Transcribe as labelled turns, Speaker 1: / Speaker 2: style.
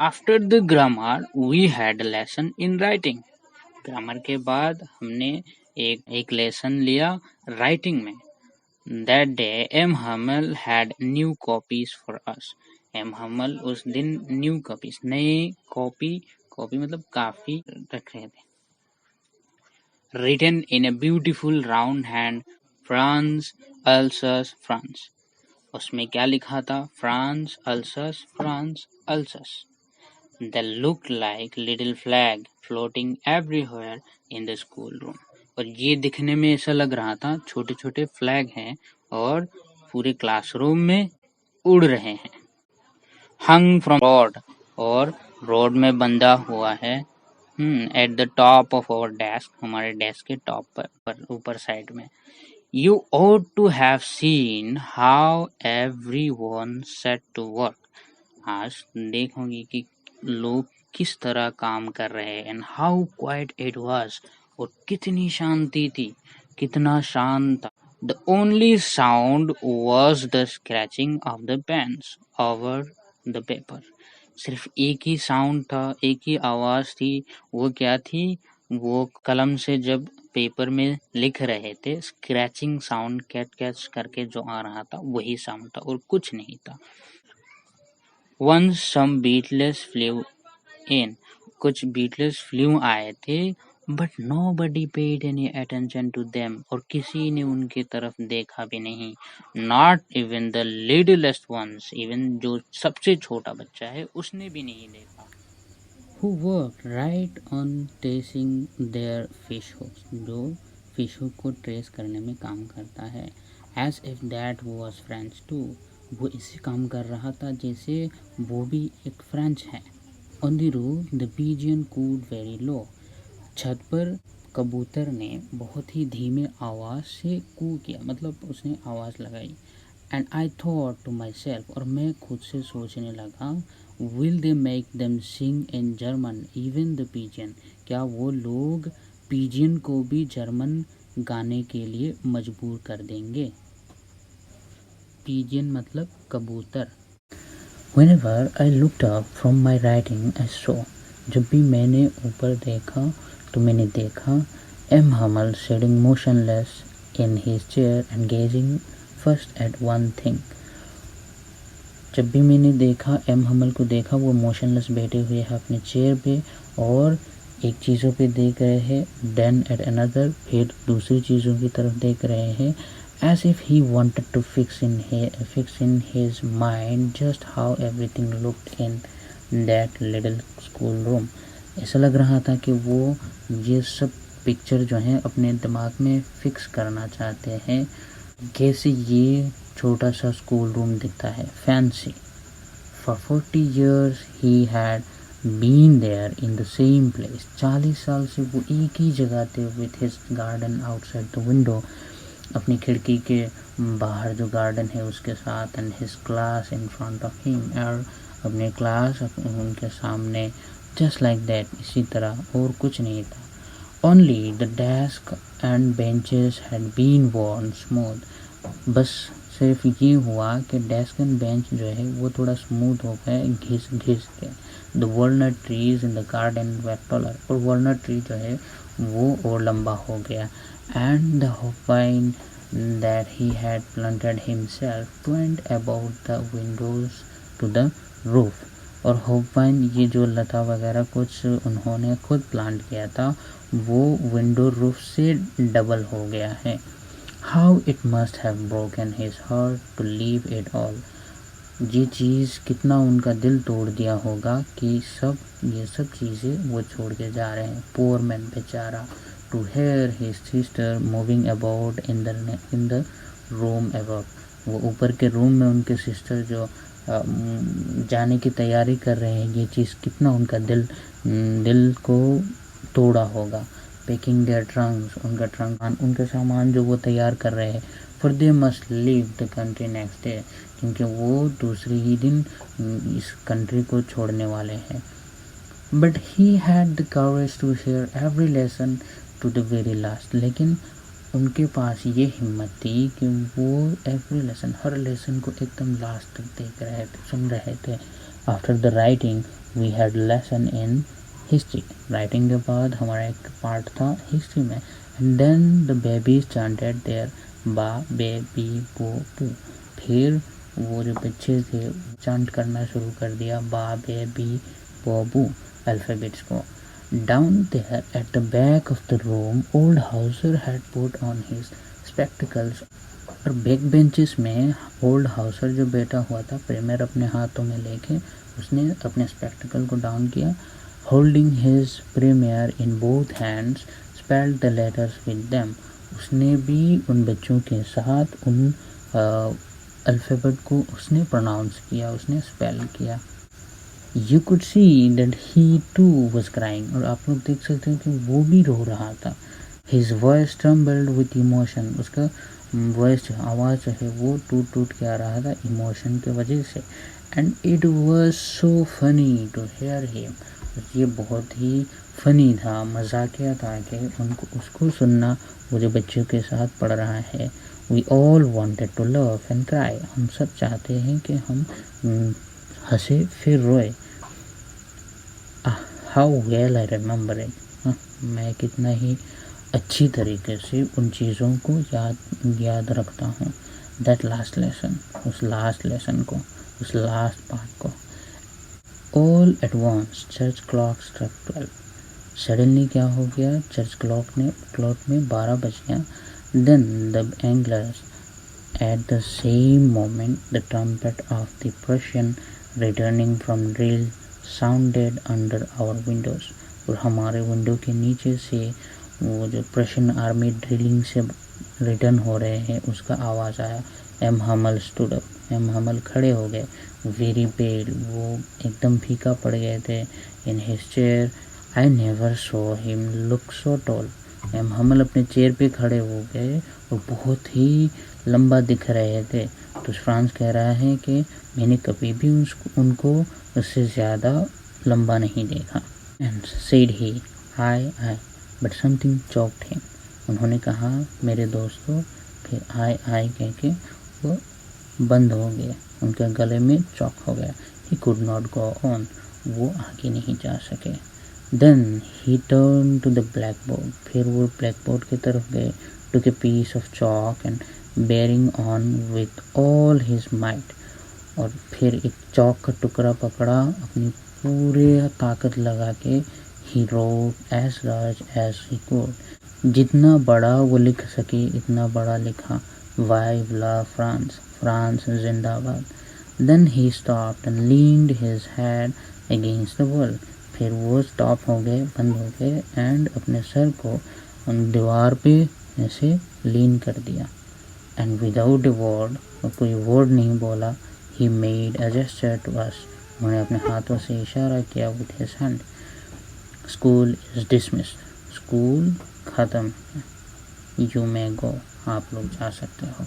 Speaker 1: After the grammar, we had a lesson in writing. Grammar के बाद हमने एक लेसन लिया राइटिंग में. That day, M. Hummel had new copies for us. M. Hummel उस दिन new copies नए कॉपी मतलब काफी रख रहे थे. Written in a beautiful round hand, France, Alsace, France. उसमें क्या लिखा था? France, Alsace, France, Alsace. They looked like little flag floating everywhere in the schoolroom. और ये दिखने में ऐसा लग रहा था छोटे छोटे फ्लैग हैं और पूरे क्लासरूम में उड़ रहे हैं. Hung from rod और रोड में बंधा हुआ है. At the top of our desk, हमारे डेस्क के टॉप पर ऊपर साइड में. You ought to have seen how everyone set to work. आज देखोगे कि लोग किस तरह काम कर रहे हैं. And how quiet it was. और कितनी शांति थी, कितना शांत था. The only sound was the scratching of the pens over the paper. सिर्फ एक ही साउंड था, एक ही आवाज थी. वो क्या थी? वो कलम से जब पेपर में लिख रहे थे, स्क्रैचिंग साउंड कैच कैच करके जो आ रहा था वही साउंड था और कुछ नहीं था. Once some beetles flew in. कुछ beetles flew आए थे, but nobody paid any attention to them. और किसी ने उनकी तरफ देखा भी नहीं. Not even the littlest ones. Even जो सबसे छोटा बच्चा है उसने भी नहीं देखा. Who worked right on tracing their fish hooks. जो fish hook को ट्रेस करने में काम करता है. As if that was French too. वो इसे काम कर रहा था जैसे वो भी एक फ्रेंच है. On the roof, the pigeon cooed very low. छत पर कबूतर ने बहुत ही धीमे आवाज़ से कू किया, मतलब उसने आवाज़ लगाई. And I thought to myself, और मैं खुद से सोचने लगा, will they make them sing in German, even the pigeon? क्या वो लोग pigeon को भी जर्मन गाने के लिए मजबूर कर देंगे. Pigeon मतलब कबूतर. Whenever I looked up from my writing, I saw. जब भी मैंने ऊपर देखा तो मैंने देखा M. Hummel sitting motionless in his chair and gazing first at one thing. जब भी मैंने देखा M. Hummel को देखा वो मोशनलेस बैठे हुए हैं अपने चेयर पे और एक चीज़ों पे देख रहे हैं. then at another, फिर दूसरी चीज़ों की तरफ देख रहे हैं. as if he wanted to fix in his mind just how everything looked in that little school room. ऐसा लग रहा था कि वो ये सब पिक्चर जो है अपने दिमाग में फिक्स करना चाहते हैं, कैसे ये छोटा सा स्कूल रूम दिखता है, fancy. For 40 years he had been there in the same place. 40 साल से वो एक ही जगह थे. with his garden outside the window. अपनी खिड़की के बाहर जो गार्डन है उसके साथ. and his class in front of him. और अपने क्लास उनके सामने. just like that. इसी तरह और कुछ नहीं था. only the desk and benches had been worn smooth. बस सिर्फ ये हुआ कि डेस्क एंड बेंच जो है वो थोड़ा स्मूथ हो गया घिस घिस के. The walnut trees in the garden were taller. और walnut tree जो है वो और लंबा हो गया. and the hopvine that he had planted himself twined about the windows to the roof. और hopvine ये जो लता वगैरह कुछ उन्होंने खुद प्लांट किया था वो विंडो रूफ से डबल हो गया है. How it must have broken his heart to leave it all. ये चीज़ कितना उनका दिल तोड़ दिया होगा कि ये सब चीज़ें वो छोड़ के जा रहे हैं. poor man बेचारा. to hear his sister moving about in the room above. वो ऊपर के रूम में उनके सिस्टर जो जाने की तैयारी कर रहे हैं, ये चीज़ कितना उनका दिल को तोड़ा होगा. packing their trunks. उनका ट्रंक उनका सामान जो वो तैयार कर रहे हैं. for they must leave the country next day. क्योंकि वो दूसरे ही दिन इस कंट्री को छोड़ने वाले हैं. but he had the courage to hear every lesson to the very last. लेकिन उनके पास ये हिम्मत थी कि वो every lesson हर लेसन को एकदम लास्ट तक देख रहे थे, सुन रहे थे. after the writing we had lesson in history, writing के बाद हमारा एक पार्ट था हिस्ट्री में। And then the babies chanted their ba be B बो पू, फिर वो जो बच्चे थे चांट करना शुरू कर दिया बा बे बी बो बू अल्फ़ाबेट्स को। Down there at the back of the room old Hauser had put on his spectacles, और बैक बेंचेस में ओल्ड हाउसर जो बैठा हुआ था प्रीमियर अपने हाथों में लेके उसने अपने स्पेक्टिकल को डाउन किया। Holding his primer in both hands spelled the letters with them, उसने भी उन बच्चों के साथ उन अल्फ़ाबेट को उसने प्रोनाउंस किया, उसने स्पेल किया। You could see that he too was crying, और आप लोग देख सकते हैं कि वो भी रो रहा था। His voice trembled with emotion, उसका वॉइस आवाज़ है वो टूट टूट के आ रहा था इमोशन के वजह से। And it was so funny to hear him, ये बहुत ही फ़नी था, मजाकिया था कि उनको उसको सुनना, वो जो बच्चों के साथ पढ़ रहा है। We all wanted to laugh and cry, हम सब चाहते हैं कि हम हंसे फिर रोए। How well I remember it, मैं कितना ही अच्छी तरीके से उन चीज़ों को याद रखता हूँ। दैट लास्ट लेसन, उस लास्ट लेसन को, उस लास्ट पार्ट को। All at once church clock struck 12, suddenly क्या हो गया, चर्च क्लॉक में 12 बज गया। Then the Angelus at the same moment the trumpet of the Prussians returning from drill sounded under our windows, और हमारे विंडो के नीचे से वो जो पर्शियन आर्मी ड्रिलिंग से रिटर्न हो रहे हैं उसका आवाज़ आया। एम हमल स्टूड अप, एम हमल खड़े हो गए। वेरी पेल, वो एकदम फीका पड़ गए थे। In his chair I never saw him look so tall, M Hamel अपने चेयर पे खड़े हो गए और बहुत ही लंबा दिख रहे थे। तो फ्रांस कह रहा है कि मैंने कभी भी उनको उससे ज़्यादा लंबा नहीं देखा। And said he I but something choked him, उन्होंने कहा मेरे दोस्तों, फिर आई कह के वो बंद हो गया, उनके गले में चॉक हो गया। He could not go on, वो आगे नहीं जा सके। Then he turn to the black board, फिर वो ब्लैक बोर्ड की तरफ गए। Took a piece of chalk and bearing on with all his might, और फिर एक चॉक का टुकड़ा पकड़ा, अपनी पूरे ताकत लगा के he wrote as large as he could, जितना बड़ा वो लिख सके इतना बड़ा लिखा। वाइव ला फ्रांस, फ्रांस जिंदाबाद। Then he stopped and leaned his head against the wall, फिर वो स्टॉप हो गए, बंद हो गए, एंड अपने सर को उन दीवार पे ऐसे लीन कर दिया। एंड विदाउट ए वर्ड, और कोई वर्ड नहीं बोला, he made a gesture to us, उन्होंने अपने हाथों से इशारा किया with his hand. School is dismissed, school ख़त्म है। यू मे गो, आप लोग जा सकते हो।